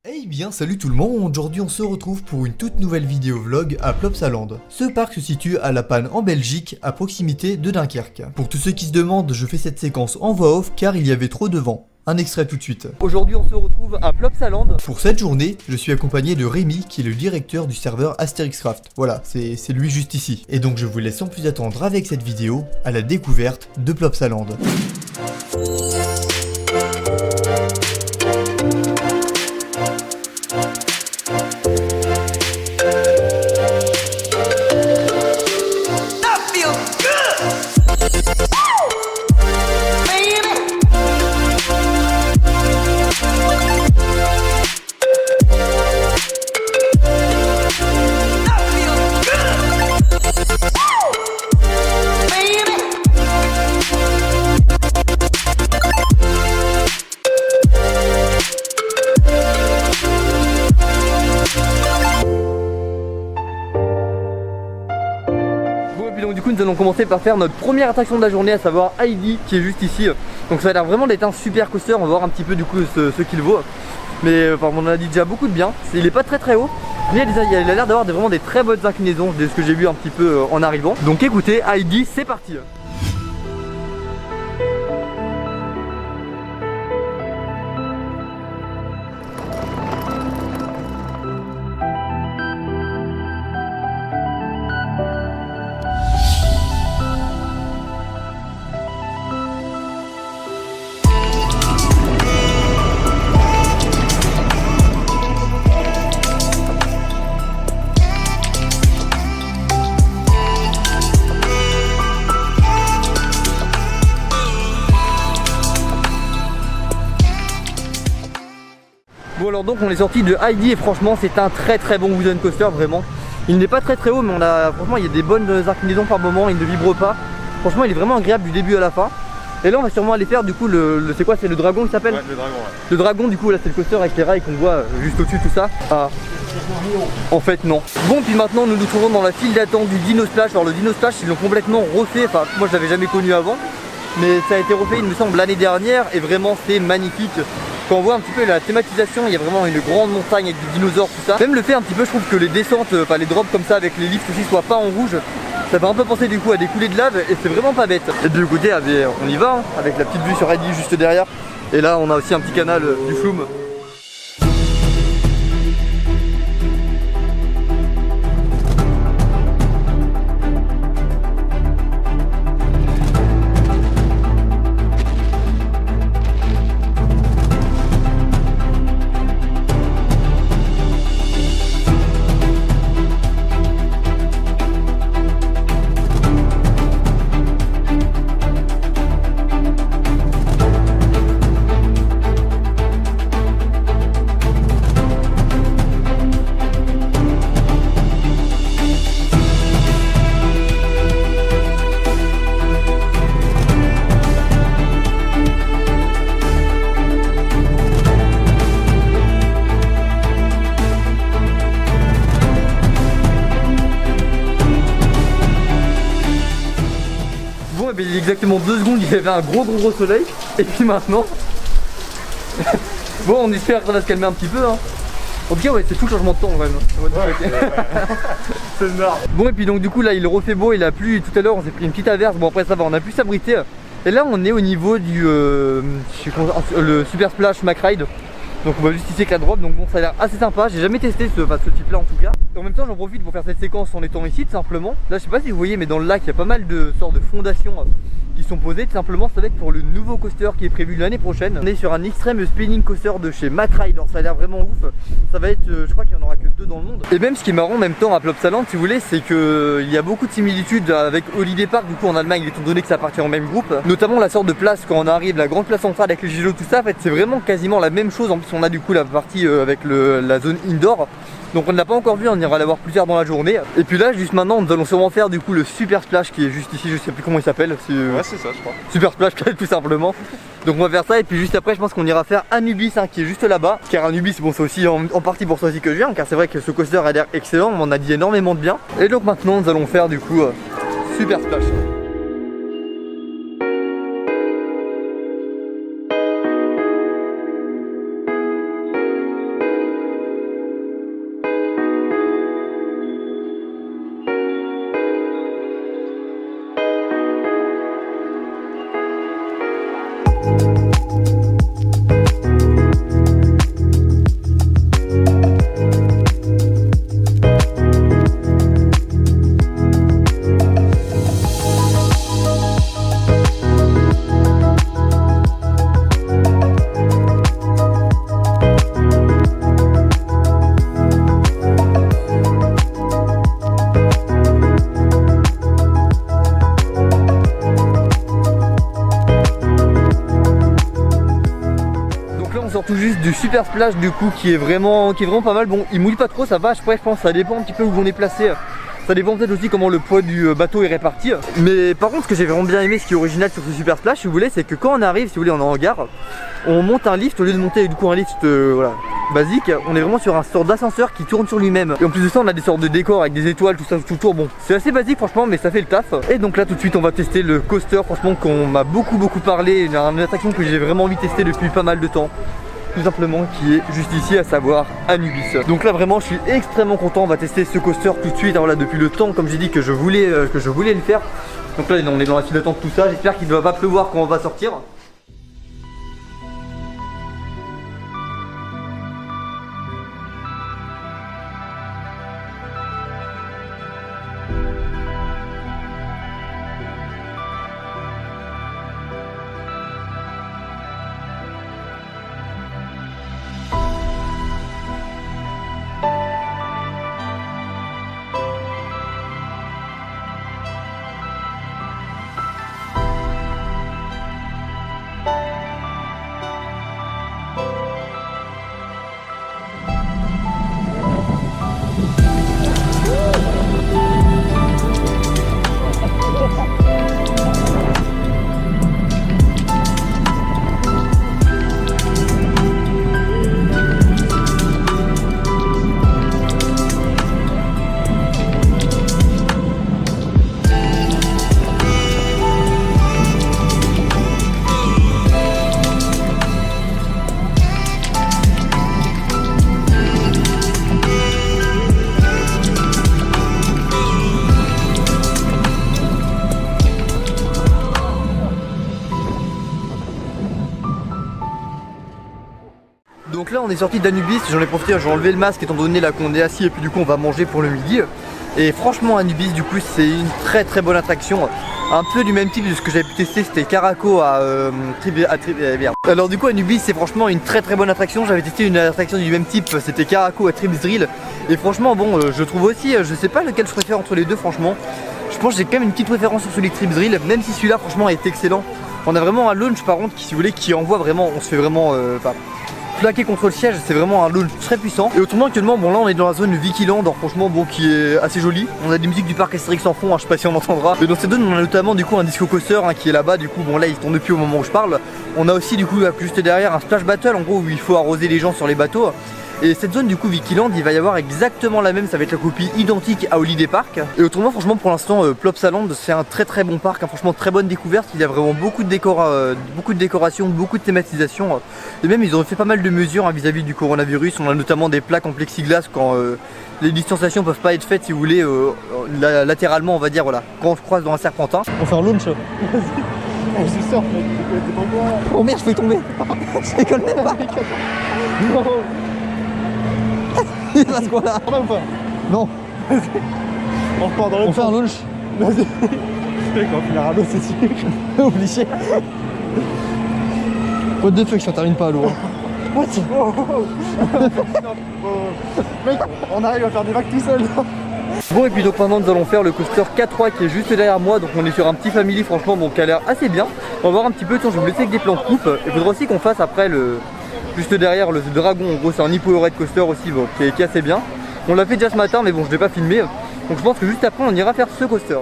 Eh bien salut tout le monde, aujourd'hui on se retrouve pour une toute nouvelle vidéo vlog à Plopsaland. Ce parc se situe à La Panne en Belgique, à proximité de Dunkerque. Pour tous ceux qui se demandent, je fais cette séquence en voix off car il y avait trop de vent. Un extrait tout de suite. Aujourd'hui on se retrouve à Plopsaland. Pour cette journée, je suis accompagné de Rémi qui est le directeur du serveur Asterixcraft. Voilà, c'est lui juste ici. Et donc je vous laisse sans plus attendre avec cette vidéo à la découverte de Plopsaland. Donc du coup nous allons commencer par faire notre première attraction de la journée, à savoir Heidi qui est juste ici. Donc ça a l'air vraiment d'être un super coaster, on va voir un petit peu du coup ce qu'il vaut. Mais enfin, on en a dit déjà beaucoup de bien. Il est pas très haut, mais il a l'air d'avoir vraiment des très bonnes inclinaisons de ce que j'ai vu un petit peu en arrivant. Donc écoutez, Heidi, c'est parti. Bon alors donc on est sorti de Heidi et franchement c'est un très bon wooden coaster vraiment. Il n'est pas très haut mais franchement il y a des bonnes inclinaisons par moment, il ne vibre pas. Franchement il est vraiment agréable du début à la fin. Et là on va sûrement aller faire du coup c'est quoi, c'est le dragon qui s'appelle? Ouais, le dragon, ouais. Le dragon du coup là c'est le coaster avec les rails qu'on voit juste au-dessus tout ça. Ah. En fait non. Bon puis maintenant nous nous trouvons dans la file d'attente du Dino Splash. Alors le Dino Splash ils l'ont complètement refait, enfin moi je l'avais jamais connu avant. Mais ça a été refait il me semble l'année dernière et vraiment c'est magnifique. Quand on voit un petit peu la thématisation, il y a vraiment une grande montagne avec des dinosaures, tout ça. Même le fait un petit peu, je trouve que les descentes, enfin les drops comme ça avec les lifts aussi soient pas en rouge, ça fait un peu penser du coup à des coulées de lave et c'est vraiment pas bête. Et du côté, on y va, hein, avec la petite vue sur Heidi juste derrière. Et là, on a aussi un petit canal du Flume. Il y a exactement 2 secondes il y avait un gros soleil et puis maintenant bon on espère que ça va se calmer un petit peu hein. En tout cas ouais c'est tout le changement de temps quand même. Ouais, c'est marrant. Bon et puis donc du coup là il refait beau, il a plu tout à l'heure on s'est pris une petite averse, bon après ça va on a pu s'abriter. Et là on est au niveau du le Super Splash Mac Ride. Donc on va juste ici avec la drop, donc bon ça a l'air assez sympa, j'ai jamais testé ce type là en tout cas. Et en même temps j'en profite pour faire cette séquence en étant ici tout simplement. Là je sais pas si vous voyez mais dans le lac il y a pas mal de sortes de fondations qui sont posées. Tout simplement ça va être pour le nouveau coaster qui est prévu l'année prochaine. On est sur un extreme spinning coaster de chez Mac Ride, alors ça a l'air vraiment ouf. Ça va être, je crois qu'il n'y en aura que 2 dans le monde. Et même ce qui est marrant en même temps à Plopsaland si vous voulez, c'est que il y a beaucoup de similitudes avec Holiday Park du coup en Allemagne étant donné que ça appartient au même groupe. Notamment la sorte de place quand on arrive, la grande place centrale avec les gilots tout ça, en fait c'est vraiment quasiment la même chose. En plus on a du coup la partie avec la zone indoor. Donc on ne l'a pas encore vu, on ira la voir plus tard dans la journée. Et puis là juste maintenant nous allons sûrement faire du coup le Super Splash qui est juste ici, je sais plus comment il s'appelle. Ouais c'est ça je crois. Super Splash tout simplement. Donc on va faire ça et puis juste après je pense qu'on ira faire Anubis hein, qui est juste là-bas. Car Anubis bon c'est aussi en partie pour ça aussi que je viens, car c'est vrai que ce coaster a l'air excellent, on m'en a dit énormément de bien. Et donc maintenant nous allons faire du coup Super Splash. du Super Splash du coup qui est vraiment pas mal. Bon, il mouille pas trop, ça va, je pense, ça dépend un petit peu où on est placé. Ça dépend peut-être aussi comment le poids du bateau est réparti. Mais par contre, ce que j'ai vraiment bien aimé, ce qui est original sur ce Super Splash, si vous voulez, c'est que quand on arrive, si vous voulez, on est en gare, on monte un lift, au lieu de monter du coup un lift voilà, basique, on est vraiment sur un sort d'ascenseur qui tourne sur lui-même. Et en plus de ça, on a des sortes de décors avec des étoiles, tout ça tout autour. Bon, c'est assez basique franchement, mais ça fait le taf. Et donc là, tout de suite, on va tester le coaster, franchement, qu'on m'a beaucoup parlé, une attraction que j'ai vraiment envie de tester depuis pas mal de temps. Tout simplement, qui est juste ici, à savoir Anubis. Donc là vraiment je suis extrêmement content, on va tester ce coaster tout de suite. Alors là, depuis le temps, comme j'ai dit, que je voulais le faire. Donc là on est dans la file d'attente, tout ça, j'espère qu'il ne va pas pleuvoir quand on va sortir. Donc là on est sorti d'Anubis, j'en ai profité, j'ai enlevé le masque étant donné là qu'on est assis et puis du coup on va manger pour le midi. Et franchement Anubis du coup c'est une très bonne attraction. Un peu du même type de ce que j'avais pu tester, c'était Caraco Alors du coup Anubis c'est franchement une très bonne attraction. J'avais testé une attraction du même type, c'était Caraco à Trip Drill. Et franchement bon je trouve aussi, je sais pas lequel je préfère entre les deux franchement. Je pense que j'ai quand même une petite préférence sur celui de Trip Drill, même si celui-là franchement est excellent. On a vraiment un launch par contre qui, si vous voulez, qui envoie vraiment, on se fait vraiment plaqué contre le siège, c'est vraiment un launch très puissant. Et autrement actuellement, bon là on est dans la zone Vikiland, franchement bon qui est assez jolie. On a des musiques du parc Astérix en fond, je sais pas si on entendra. Et dans cette zone on a notamment du coup un disco coaster qui est là-bas, du coup bon là il tourne depuis au moment où je parle. On a aussi du coup juste derrière un splash battle en gros où il faut arroser les gens sur les bateaux. Et cette zone du coup Vikiland, il va y avoir exactement la même, ça va être la copie identique à Holiday Park. Et autrement franchement pour l'instant Plopsaland c'est un très bon parc, franchement très bonne découverte. Il y a vraiment beaucoup de décorations, beaucoup de thématisation. Et même ils ont fait pas mal de mesures vis-à-vis du coronavirus. On a notamment des plaques en plexiglas quand les distanciations peuvent pas être faites si vous voulez latéralement on va dire voilà, quand on se croise dans un serpentin. On fait un launch. Oh, je sors, mec, t'es pas moi. Oh merde, je vais tomber. Je décolle même pas. Non. Il passe quoi là? On va ou pas? Non. On repart dans le. On fait un launch. Vas-y. Mec, on va finir à l'eau, c'est sûr. Obligé. What the fuck, je termine pas à l'eau. What? Mec, on arrive à faire des vagues tout seul. Bon et puis donc maintenant nous allons faire le coaster K3 qui est juste derrière moi. Donc on est sur un petit family franchement donc qui a l'air assez bien. On va voir un petit peu, tiens je vais vous laisser avec des plans de coupe. Il faudra aussi qu'on fasse après le juste derrière le dragon. En gros c'est un hippo red coaster aussi bon, qui est assez bien. On l'a fait déjà ce matin mais bon je l'ai pas filmé. Donc je pense que juste après on ira faire ce coaster.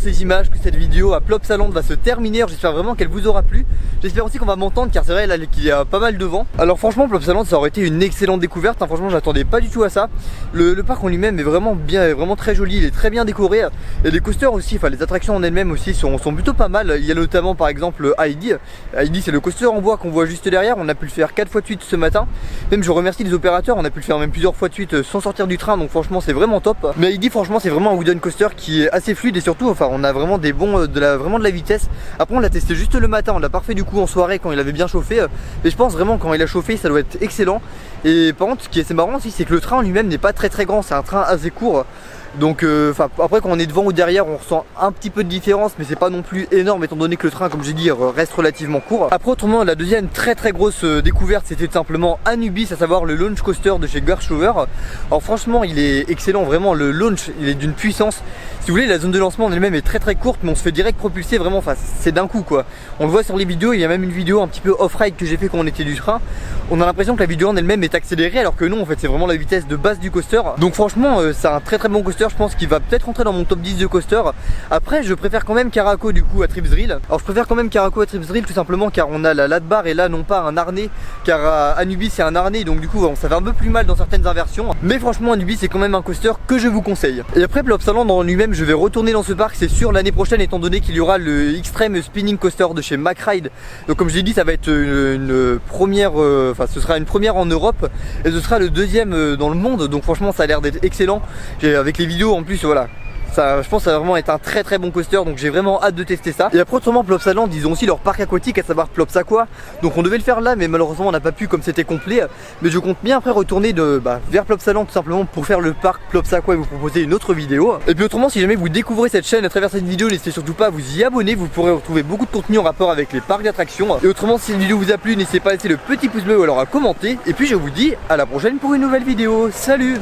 ces images que cette vidéo à Plopsaland va se terminer. J'espère vraiment qu'elle vous aura plu. J'espère aussi qu'on va m'entendre car c'est vrai là qu'il y a pas mal de vent. Alors franchement Plopsaland ça aurait été une excellente découverte, hein. Franchement j'attendais pas du tout à ça. Le parc en lui-même est vraiment bien, vraiment très joli, il est très bien décoré. Et les coasters aussi, enfin les attractions en elles-mêmes aussi sont plutôt pas mal. Il y a notamment par exemple Heidi. Heidi c'est le coaster en bois qu'on voit juste derrière. On a pu le faire 4 fois de suite ce matin. Même je remercie les opérateurs, on a pu le faire même plusieurs fois de suite sans sortir du train. Donc franchement c'est vraiment top. Mais Heidi franchement c'est vraiment un wooden coaster qui est assez fluide et surtout enfin on a vraiment des bons vraiment de la vitesse. Après on l'a testé juste le matin, on l'a pas refait du coup en soirée quand il avait bien chauffé. Mais je pense vraiment quand il a chauffé ça doit être excellent. Et par contre ce qui est assez marrant aussi c'est que le train en lui-même n'est pas très grand, c'est un train assez court. Donc après quand on est devant ou derrière on ressent un petit peu de différence, mais c'est pas non plus énorme étant donné que le train comme j'ai dit reste relativement court. Après autrement la deuxième très grosse découverte c'était tout simplement Anubis, à savoir le launch coaster de chez Gerstlauer. Alors franchement il est excellent, vraiment le launch il est d'une puissance. Si vous voulez la zone de lancement en elle-même est très courte, mais on se fait direct propulser vraiment, enfin c'est d'un coup quoi. On le voit sur les vidéos, il y a même une vidéo un petit peu off-ride que j'ai fait quand on était du train. On a l'impression que la vidéo en elle-même est accélérée alors que non en fait c'est vraiment la vitesse de base du coaster. Donc franchement c'est un très bon coaster, je pense qu'il va peut-être rentrer dans mon top 10 de coaster. Après je préfère quand même Caraco du coup à Tripsdrill. Alors je préfère quand même Caraco à Tripsdrill tout simplement car on a la lade barre et là non pas un harnais, car Anubis c'est un harnais donc du coup ça fait un peu plus mal dans certaines inversions. Mais franchement Anubis c'est quand même un coaster que je vous conseille. Et après Plopsaland en lui-même je vais retourner dans ce parc, c'est sûr l'année prochaine étant donné qu'il y aura le Extreme Spinning Coaster de chez McRide. Donc comme j'ai dit ça va être une première, enfin ce sera une première en Europe et ce sera le deuxième dans le monde. Donc franchement ça a l'air d'être excellent. Avec les vidéos en plus voilà. Ça, je pense que ça va vraiment être un très bon coaster, donc j'ai vraiment hâte de tester ça. Et après autrement Plopsaland ils ont aussi leur parc aquatique, à savoir Plopsaqua. Donc on devait le faire là mais malheureusement on n'a pas pu comme c'était complet. Mais je compte bien après retourner vers Plopsaland tout simplement pour faire le parc Plopsaqua et vous proposer une autre vidéo. Et puis autrement si jamais vous découvrez cette chaîne à travers cette vidéo, n'hésitez surtout pas à vous y abonner, vous pourrez retrouver beaucoup de contenu en rapport avec les parcs d'attractions. Et autrement si cette vidéo vous a plu, n'hésitez pas à laisser le petit pouce bleu ou alors à commenter. Et puis je vous dis à la prochaine pour une nouvelle vidéo. Salut!